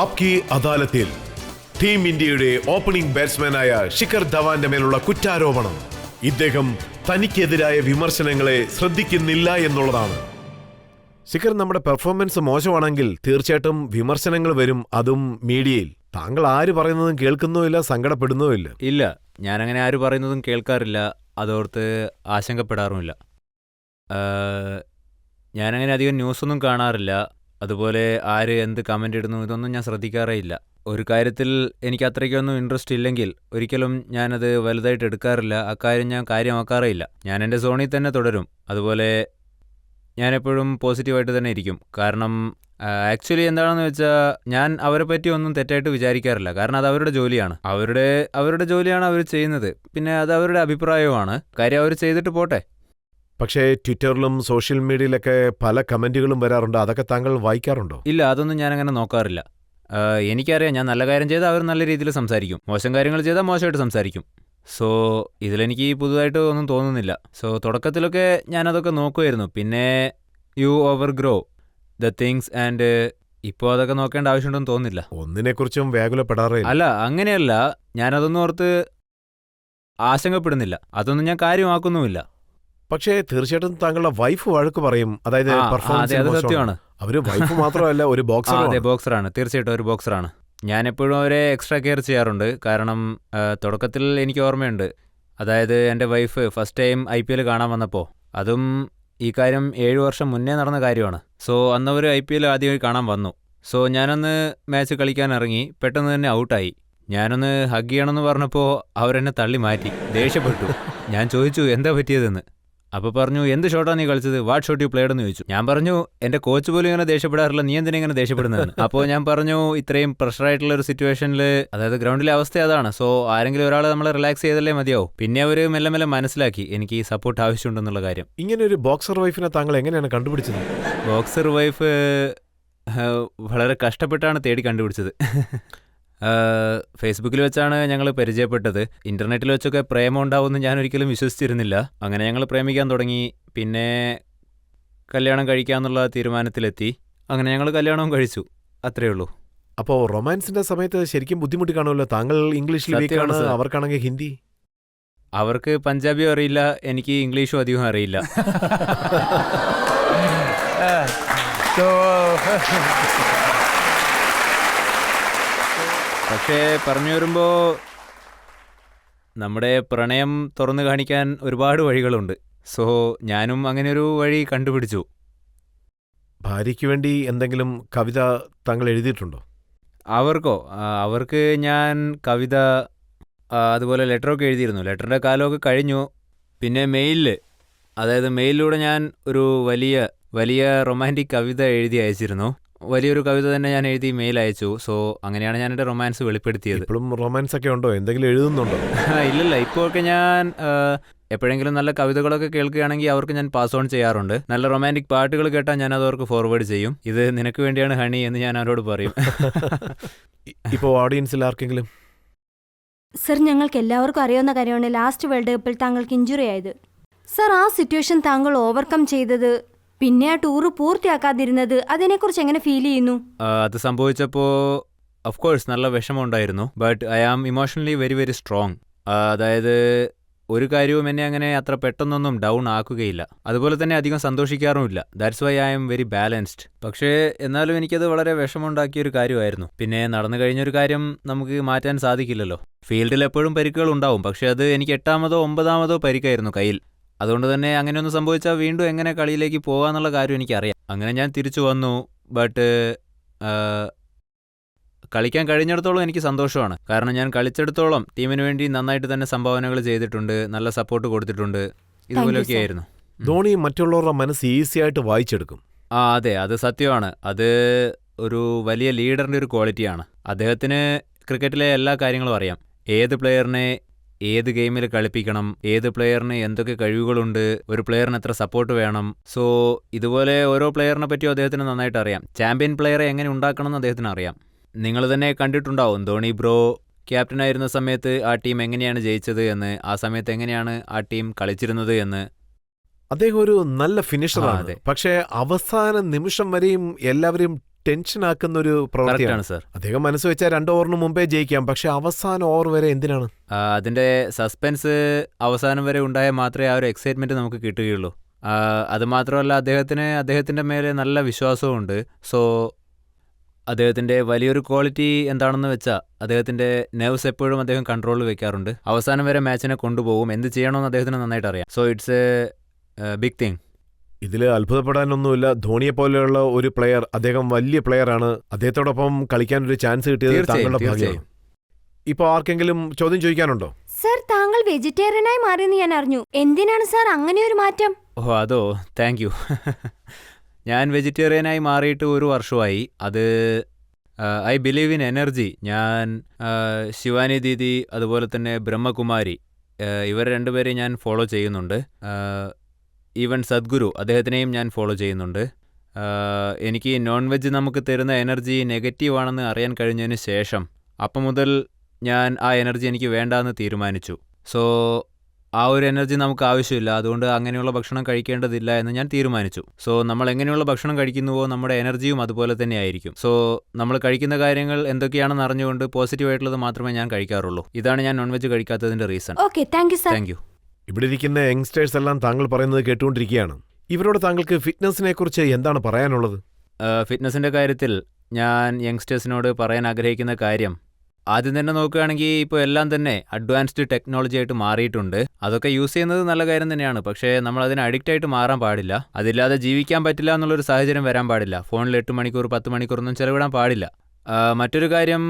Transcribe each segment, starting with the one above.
ആപ്കി അദാലത്തിൽ ടീം ഇന്ത്യയുടെ ഓപ്പണിംഗ് ബാറ്റ്സ്മാനായ ശിഖർ ധവാന്റെ മേലുള്ള കുറ്റാരോപണം ഇദ്ദേഹം തനിക്കെതിരായ വിമർശനങ്ങളെ ശ്രദ്ധിക്കുന്നില്ല എന്നുള്ളതാണ്. ശിഖർ, നമ്മുടെ പെർഫോമൻസ് മോശമാണെങ്കിൽ തീർച്ചയായിട്ടും വിമർശനങ്ങൾ വരും, അതും മീഡിയയിൽ. താങ്കൾ ആര് പറയുന്നതും കേൾക്കുന്നുമില്ല, സങ്കടപ്പെടുന്നുമില്ല. ഇല്ല, ഞാനങ്ങനെ ആര് പറയുന്നതും കേൾക്കാറില്ല, അതോർത്ത് ആശങ്കപ്പെടാറുമില്ല. ഞാനങ്ങനെ അധികം ന്യൂസൊന്നും കാണാറില്ല. അതുപോലെ ആര് എന്ത് കമൻ്റ് ഇടുന്നു ഇതൊന്നും ഞാൻ ശ്രദ്ധിക്കാറേ ഇല്ല. ഒരു കാര്യത്തിൽ എനിക്ക് അത്രയ്ക്കൊന്നും ഇൻട്രസ്റ്റ് ഇല്ലെങ്കിൽ ഒരിക്കലും ഞാനത് വലുതായിട്ട് എടുക്കാറില്ല. അക്കാര്യം ഞാൻ കാര്യമാക്കാറേ ഇല്ല. ഞാൻ എൻ്റെ സോണിൽ തന്നെ തുടരും. അതുപോലെ ഞാനെപ്പോഴും പോസിറ്റീവായിട്ട് തന്നെ ഇരിക്കും. കാരണം ആക്ച്വലി എന്താണെന്ന് വെച്ചാൽ ഞാൻ അവരെ പറ്റി ഒന്നും തെറ്റായിട്ട് വിചാരിക്കാറില്ല. കാരണം അത് അവരുടെ ജോലിയാണ്. അവരുടെ ജോലിയാണ് അവർ ചെയ്യുന്നത്. പിന്നെ അത് അവരുടെ അഭിപ്രായവുമാണ്. കാര്യം അവർ ചെയ്തിട്ട് പോട്ടെ. പക്ഷേ ട്വിറ്ററിലും സോഷ്യൽ മീഡിയയിലൊക്കെ പല കമന്റുകളും വരാറുണ്ട്. അതൊക്കെ താങ്കൾ വായിക്കാറുണ്ടോ? ഇല്ല, അതൊന്നും ഞാനങ്ങനെ നോക്കാറില്ല. എനിക്കറിയാം, ഞാൻ നല്ല കാര്യം ചെയ്താൽ അവർ നല്ല രീതിയിൽ സംസാരിക്കും, മോശം കാര്യങ്ങൾ ചെയ്താൽ മോശമായിട്ട് സംസാരിക്കും. സോ ഇതിലെനിക്ക് പുതുതായിട്ട് ഒന്നും തോന്നുന്നില്ല. സോ തുടക്കത്തിലൊക്കെ ഞാനതൊക്കെ നോക്കുമായിരുന്നു. പിന്നെ U over grow the things and ഇപ്പോൾ അതൊക്കെ നോക്കേണ്ട ആവശ്യമുണ്ടെന്ന് തോന്നുന്നില്ല. ഒന്നിനെക്കുറിച്ചും വ്യാകുലപ്പെടാറേ അല്ല, അങ്ങനെയല്ല. ഞാനതൊന്നും ഓർത്ത് ആശങ്കപ്പെടുന്നില്ല. അതൊന്നും ഞാൻ കാര്യമാക്കുന്നുമില്ല. പക്ഷേ തീർച്ചയായിട്ടും താങ്കളുടെ വൈഫ് വഴക്ക് പറയും. അതായത് അത് സത്യമാണ്. അവര് വൈഫ് മാത്രമല്ല, ഒരു ബോക്സർ. അതെ, ബോക്സറാണ്. തീർച്ചയായിട്ടും ഒരു ബോക്സറാണ്. ഞാൻ എപ്പോഴും അവരെ എക്സ്ട്രാ കെയർ ചെയ്യാറുണ്ട്. കാരണം തുടക്കത്തിൽ എനിക്ക് ഓർമ്മയുണ്ട്. അതായത് എൻ്റെ വൈഫ് ഫസ്റ്റ് ടൈം IPL കാണാൻ വന്നപ്പോൾ, അതും ഈ കാര്യം 7 വർഷം മുന്നേ നടന്ന കാര്യമാണ്. സോ അന്നവർ IPL ആദ്യമായി കാണാൻ വന്നു. സോ ഞാനന്ന് മാച്ച് കളിക്കാൻ ഇറങ്ങി, പെട്ടെന്ന് തന്നെ ഔട്ടായി. ഞാനൊന്ന് ഹഗ് ചെയ്യണമെന്ന് പറഞ്ഞപ്പോൾ അവരെന്നെ തള്ളി മാറ്റി, ദേഷ്യപ്പെട്ടു. ഞാൻ ചോദിച്ചു എന്താ പറ്റിയതെന്ന്. അപ്പോൾ പറഞ്ഞു, എന്ത് ഷോട്ടാണ് നീ കളിച്ചത്, വാട്ട് ഷോട്ട് യു പ്ലേഡ് എന്ന് ചോദിച്ചു. ഞാൻ പറഞ്ഞു, എൻ്റെ കോച്ച് പോലും ഇങ്ങനെ ദേഷ്യപ്പെടാറില്ല, നീ എന്തിനാ ഇങ്ങനെ ദേഷ്യപ്പെടുന്നതെന്ന്. അപ്പോൾ ഞാൻ പറഞ്ഞു, ഇത്രയും പ്രഷറായിട്ടുള്ള ഒരു സിറ്റുവേഷനിൽ, അതായത് ഗ്രൗണ്ടിലെ അവസ്ഥ അതാണ്. സോ ആരെങ്കിലും ഒരാൾ നമ്മളെ റിലാക്സ് ചെയ്തല്ലേ മതിയാവും. പിന്നെ അവർ മെല്ലെ മെല്ലെ മനസ്സിലാക്കി എനിക്ക് ഈ സപ്പോർട്ട് ആവശ്യമുണ്ടെന്നുള്ള കാര്യം. ഇങ്ങനെ ഒരു ബോക്സർ വൈഫിനെ താങ്കൾ എങ്ങനെയാണ് കണ്ടുപിടിച്ചത്? ബോക്സർ വൈഫ് വളരെ കഷ്ടപ്പെട്ടാണ് തേടി കണ്ടുപിടിച്ചത്. ഫേസ്ബുക്കിൽ വെച്ചാണ് ഞങ്ങൾ പരിചയപ്പെട്ടത്. ഇൻ്റർനെറ്റിൽ വെച്ചൊക്കെ പ്രേമം ഉണ്ടാവുമെന്ന് ഞാൻ ഒരിക്കലും വിശ്വസിച്ചിരുന്നില്ല. അങ്ങനെ ഞങ്ങൾ പ്രേമിക്കാൻ തുടങ്ങി. പിന്നെ കല്യാണം കഴിക്കാമെന്നുള്ള തീരുമാനത്തിലെത്തി. അങ്ങനെ ഞങ്ങൾ കല്യാണവും കഴിച്ചു. അത്രയേ ഉള്ളൂ. അപ്പോൾ റൊമാൻസിന്റെ സമയത്ത് ശരിക്കും ബുദ്ധിമുട്ടി കാണുമല്ലോ. താങ്കൾ ഇംഗ്ലീഷിൽ വീക്കാണ്, അവർക്കാണെങ്കിൽ ഹിന്ദി. അവർക്ക് പഞ്ചാബിയും അറിയില്ല, എനിക്ക് ഇംഗ്ലീഷും അധികം അറിയില്ല. പക്ഷേ പറഞ്ഞു വരുമ്പോൾ നമ്മുടെ പ്രണയം തുറന്നു കാണിക്കാൻ ഒരുപാട് വഴികളുണ്ട്. സോ ഞാനും അങ്ങനെ ഒരു വഴി കണ്ടുപിടിച്ചു. ഭാര്യയ്ക്ക് വേണ്ടി എന്തെങ്കിലും കവിത താങ്കൾ എഴുതിയിട്ടുണ്ടോ? അവർക്ക് ഞാൻ കവിത, അതുപോലെ ലെറ്ററൊക്കെ എഴുതിയിരുന്നു. ലെറ്ററിൻ്റെ കാലമൊക്കെ കഴിഞ്ഞു. പിന്നെ മെയിലിലൂടെ ഞാൻ ഒരു വലിയ റൊമാൻറ്റിക് കവിത എഴുതി അയച്ചിരുന്നു. വലിയൊരു കവിത തന്നെ ഞാൻ എഴുതി മെയിൽ അയച്ചു. സോ അങ്ങനെയാണ് ഞാൻ എൻ്റെ റൊമാൻസ് വെളിപ്പെടുത്തിയത്. ഇപ്പോഴും റൊമാൻസ് ഒക്കെ ഉണ്ടോ? എന്തെങ്കിലും എഴുതുന്നുണ്ടോ? ഇല്ലല്ല, ഇപ്പോഴൊക്കെ ഞാൻ എപ്പോഴെങ്കിലും നല്ല കവിതകളൊക്കെ കേൾക്കുകയാണെങ്കിൽ അവർക്ക് ഞാൻ പാസ് ഓൺ ചെയ്യാറുണ്ട്. നല്ല റൊമാൻറ്റിക് പാട്ടുകൾ കേട്ടാൽ ഞാൻ അത് അവർക്ക് ഫോർവേഡ് ചെയ്യും. ഇത് നിനക്ക് വേണ്ടിയാണ് ഹണി എന്ന് ഞാൻ അവരോട് പറയും. ഇപ്പോൾ ഓഡിയൻസിൽ ആർക്കെങ്കിലും? സർ, ഞങ്ങൾക്ക് എല്ലാവർക്കും അറിയാവുന്ന കാര്യമാണ് ലാസ്റ്റ് വേൾഡ് കപ്പിൽ താങ്കൾക്ക് ഇഞ്ചുറി ആയത്. സർ, ആ സിറ്റുവേഷൻ താങ്കൾ ഓവർകം ചെയ്തത്, പിന്നെ ആ ടൂറ് പൂർത്തിയാക്കാതിരുന്നത്, അതിനെക്കുറിച്ച് എങ്ങനെ ഫീൽ ചെയ്യുന്നു? അത് സംഭവിച്ചപ്പോൾ ഓഫ് കോഴ്സ് നല്ല വിഷമമുണ്ടായിരുന്നു. But I am emotionally very very strong. അതായത് ഒരു കാര്യവും എന്നെ അങ്ങനെ അത്ര പെട്ടെന്നൊന്നും ഡൗൺ ആക്കുകയില്ല. അതുപോലെ തന്നെ അധികം സന്തോഷിക്കാറുമില്ല. That's why I am very balanced. പക്ഷേ എന്നാലും എനിക്കത് വളരെ വിഷമമുണ്ടാക്കിയൊരു കാര്യമായിരുന്നു. പിന്നെ നടന്നു കഴിഞ്ഞൊരു കാര്യം നമുക്ക് മാറ്റാൻ സാധിക്കില്ലല്ലോ. ഫീൽഡിൽ എപ്പോഴും പരിക്കുകൾ ഉണ്ടാവും. പക്ഷേ അത് എനിക്ക് 8-ാമതോ 9-ാമതോ പരിക്കായിരുന്നു കയ്യിൽ. അതുകൊണ്ട് തന്നെ അങ്ങനെയൊന്നും സംഭവിച്ചാൽ വീണ്ടും എങ്ങനെ കളിയിലേക്ക് പോകാമെന്നുള്ള കാര്യം എനിക്കറിയാം. അങ്ങനെ ഞാൻ തിരിച്ചു വന്നു. ബട്ട് കളിക്കാൻ കഴിഞ്ഞിടത്തോളം എനിക്ക് സന്തോഷമാണ്. കാരണം ഞാൻ കളിച്ചിടത്തോളം ടീമിന് വേണ്ടി നന്നായിട്ട് തന്നെ സംഭാവനകൾ ചെയ്തിട്ടുണ്ട്, നല്ല സപ്പോർട്ട് കൊടുത്തിട്ടുണ്ട്. ഇതുപോലെയൊക്കെ ആയിരുന്നു. ധോണി മറ്റുള്ളവരുടെ മനസ്സ് ഈസിയായിട്ട് വായിച്ചെടുക്കും. അതെ, അത് സത്യമാണ്. അത് ഒരു വലിയ ലീഡറിൻ്റെ ഒരു ക്വാളിറ്റിയാണ്. അദ്ദേഹത്തിന് ക്രിക്കറ്റിലെ എല്ലാ കാര്യങ്ങളും അറിയാം. ഏത് പ്ലെയറിനെ ഏത് ഗെയിമിൽ കളിപ്പിക്കണം, ഏത് പ്ലെയറിന് എന്തൊക്കെ കഴിവുകളുണ്ട്, ഒരു പ്ലെയറിന് എത്ര സപ്പോർട്ട് വേണം. സോ ഇതുപോലെ ഓരോ പ്ലെയറിനെ പറ്റിയും അദ്ദേഹത്തിന് നന്നായിട്ട് അറിയാം. ചാമ്പ്യൻ പ്ലെയറെ എങ്ങനെ ഉണ്ടാക്കണം എന്ന് അദ്ദേഹത്തിന് അറിയാം. നിങ്ങൾ തന്നെ കണ്ടിട്ടുണ്ടാവും, ധോണി ബ്രോ ക്യാപ്റ്റനായിരുന്ന സമയത്ത് ആ ടീം എങ്ങനെയാണ് ജയിച്ചത് എന്ന്, ആ സമയത്ത് എങ്ങനെയാണ് ആ ടീം കളിച്ചിരുന്നത് എന്ന്. അദ്ദേഹം ഒരു നല്ല ഫിനിഷറാണ്. പക്ഷേ അവസാന നിമിഷം വരെയും എല്ലാവരെയും ടെൻഷൻ ആക്കുന്ന ഒരു കറക്റ്റാണ് പ്രവൃത്തിയാണ്. സർ. അദ്ദേഹം മനസ്സ് വെച്ചാൽ 2 ഓവറിന് മുമ്പേ ജയിക്കാം, പക്ഷെ അവസാന ഓവർ വരെ എന്തിനാണ്? അതിൻ്റെ സസ്പെൻസ് അവസാനം വരെ ഉണ്ടായാൽ മാത്രമേ ആ ഒരു എക്സൈറ്റ്മെൻറ്റ് നമുക്ക് കിട്ടുകയുള്ളൂ. അതുമാത്രമല്ല അദ്ദേഹത്തിൻ്റെ മേലെ നല്ല വിശ്വാസവുമുണ്ട്. സോ അദ്ദേഹത്തിൻ്റെ വലിയൊരു ക്വാളിറ്റി എന്താണെന്ന് വെച്ചാൽ അദ്ദേഹത്തിൻ്റെ നെർവ്സ് എപ്പോഴും അദ്ദേഹം കൺട്രോളിൽ വെക്കാറുണ്ട്. അവസാനം വരെ മാച്ചിനെ കൊണ്ടുപോകും. എന്ത് ചെയ്യണമെന്ന് അദ്ദേഹത്തിന് നന്നായിട്ട് അറിയാം. So it's a big thing. ഇതിൽ അത്ഭുതപ്പെടാനൊന്നുമില്ല. ധോണിയെ പോലെയുള്ള ഒരു പ്ലെയർ, അദ്ദേഹം വലിയ പ്ലെയർ ആണ്. അദ്ദേഹത്തോടൊപ്പം കളിക്കാൻ ഒരു ചാൻസ് കിട്ടിയത് താങ്കളുടെ ഭാഗ്യമാണ്. ഇപ്പോൾ ആർക്കെങ്കിലും ചോദ്യം ചോദിക്കാനുണ്ടോ? സർ, താങ്കൾ വെജിറ്റേറിയനായി മാറിയെന്ന് ഞാൻ അറിഞ്ഞു. എന്തിനാണ് സാർ അങ്ങനെ ഒരു മാറ്റം? അതോ, താങ്ക് യു. ഞാൻ വെജിറ്റേറിയനായി മാറിയിട്ട് 1 വർഷമായി. അത് ഐ ബിലീവ് ഇൻ എനർജി. ഞാൻ ശിവാനി ദീദി അതുപോലെ തന്നെ ബ്രഹ്മകുമാരി ഇവർ 2 പേരെയും ഞാൻ ഫോളോ ചെയ്യുന്നുണ്ട്. ഈവൻ സദ്ഗുരു അദ്ദേഹത്തിനെയും ഞാൻ ഫോളോ ചെയ്യുന്നുണ്ട്. എനിക്ക് നോൺ വെജ് നമുക്ക് തരുന്ന എനർജി നെഗറ്റീവാണെന്ന് അറിയാൻ കഴിഞ്ഞതിന് ശേഷം അപ്പം മുതൽ ഞാൻ ആ എനർജി എനിക്ക് വേണ്ടാന്ന് തീരുമാനിച്ചു. സോ ആ ഒരു എനർജി നമുക്ക് ആവശ്യമില്ല. അതുകൊണ്ട് അങ്ങനെയുള്ള ഭക്ഷണം കഴിക്കേണ്ടതില്ല എന്ന് ഞാൻ തീരുമാനിച്ചു. സോ നമ്മൾ എങ്ങനെയുള്ള ഭക്ഷണം കഴിക്കുന്നുവോ നമ്മുടെ എനർജിയും അതുപോലെ തന്നെ ആയിരിക്കും. സോ നമ്മൾ കഴിക്കുന്ന കാര്യങ്ങൾ എന്തൊക്കെയാണെന്ന് അറിഞ്ഞുകൊണ്ട് പോസിറ്റീവായിട്ടുള്ളത് മാത്രമേ ഞാൻ കഴിക്കാറുള്ളൂ. ഇതാണ് ഞാൻ നോൺ വെജ് കഴിക്കാത്തതിൻ്റെ reason. Okay, thank you sir. Thank you. ഇവിടെ ഇരിക്കുന്ന യങ്സ്റ്റേഴ്സ് എല്ലാം താങ്കൾ പറയുന്നത് കേട്ടുകൊണ്ടിരിക്കുകയാണ്. ഇവരോട് താങ്കൾക്ക് ഫിറ്റ്നസിനെ കുറിച്ച് എന്താണ് പറയാനുള്ളത്? ഫിറ്റ്നസിൻ്റെ കാര്യത്തിൽ ഞാൻ യങ്സ്റ്റേഴ്സിനോട് പറയാൻ ആഗ്രഹിക്കുന്ന കാര്യം, ആദ്യം തന്നെ നോക്കുകയാണെങ്കിൽ ഇപ്പോൾ എല്ലാം തന്നെ അഡ്വാൻസ്ഡ് ടെക്നോളജി ആയിട്ട് മാറിയിട്ടുണ്ട്. അതൊക്കെ യൂസ് ചെയ്യുന്നത് നല്ല കാര്യം തന്നെയാണ്. പക്ഷേ നമ്മൾ അതിന് അഡിക്റ്റ് ആയിട്ട് മാറാൻ പാടില്ല. അതില്ലാതെ ജീവിക്കാൻ പറ്റില്ല എന്നുള്ളൊരു സാഹചര്യം വരാൻ പാടില്ല. ഫോണിൽ 8 മണിക്കൂർ 10 മണിക്കൂറൊന്നും ചെലവിടാൻ പാടില്ല. മറ്റൊരു കാര്യം,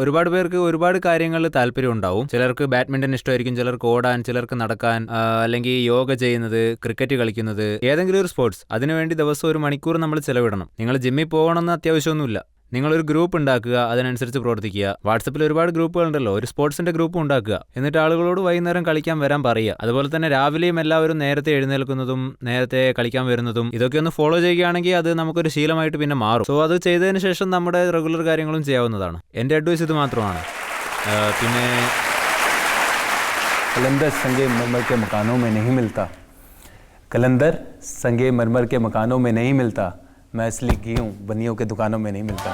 ഒരുപാട് പേർക്ക് ഒരുപാട് കാര്യങ്ങളിൽ താല്പര്യം ഉണ്ടാവും. ചിലർക്ക് ബാഡ്മിൻ്റൺ ഇഷ്ടമായിരിക്കും, ചിലർക്ക് ഓടാൻ, ചിലർക്ക് നടക്കാൻ, അല്ലെങ്കിൽ യോഗ ചെയ്യുന്നത്, ക്രിക്കറ്റ് കളിക്കുന്നത്, ഏതെങ്കിലും ഒരു സ്പോർട്സ്. അതിനുവേണ്ടി ദിവസം 1 മണിക്കൂർ നമ്മൾ ചിലവിടണം. നിങ്ങൾ ജിമ്മിൽ പോകണമെന്ന് അത്യാവശ്യമൊന്നുമില്ല. നിങ്ങളൊരു ഗ്രൂപ്പ് ഉണ്ടാക്കുക, അതിനനുസരിച്ച് പ്രവർത്തിക്കുക. വാട്സപ്പിൽ ഒരുപാട് ഗ്രൂപ്പുകളുണ്ടല്ലോ, ഒരു സ്പോർട്സിൻ്റെ ഗ്രൂപ്പ് ഉണ്ടാക്കുക. എന്നിട്ട് ആളുകളോട് വൈകുന്നേരം കളിക്കാൻ വരാൻ പറയുക. അതുപോലെ തന്നെ രാവിലെയും എല്ലാവരും നേരത്തെ എഴുന്നേൽക്കുന്നതും നേരത്തെ കളിക്കാൻ വരുന്നതും ഇതൊക്കെ ഒന്ന് ഫോളോ ചെയ്യുകയാണെങ്കിൽ അത് നമുക്കൊരു ശീലമായിട്ട് പിന്നെ മാറും. സോ അത് ചെയ്തതിന് ശേഷം നമ്മുടെ റെഗുലർ കാര്യങ്ങളും ചെയ്യാവുന്നതാണ്. എൻ്റെ അഡ്വൈസ് ഇത് മാത്രമാണ്. പിന്നെ कलंदर संगे मरमर के मकानों में नहीं मिलता. कलंदर संगे मरमर के मकानों में नहीं मिलता. मैं असली घी हूँ, बनियों के दुकानों में नहीं मिलता.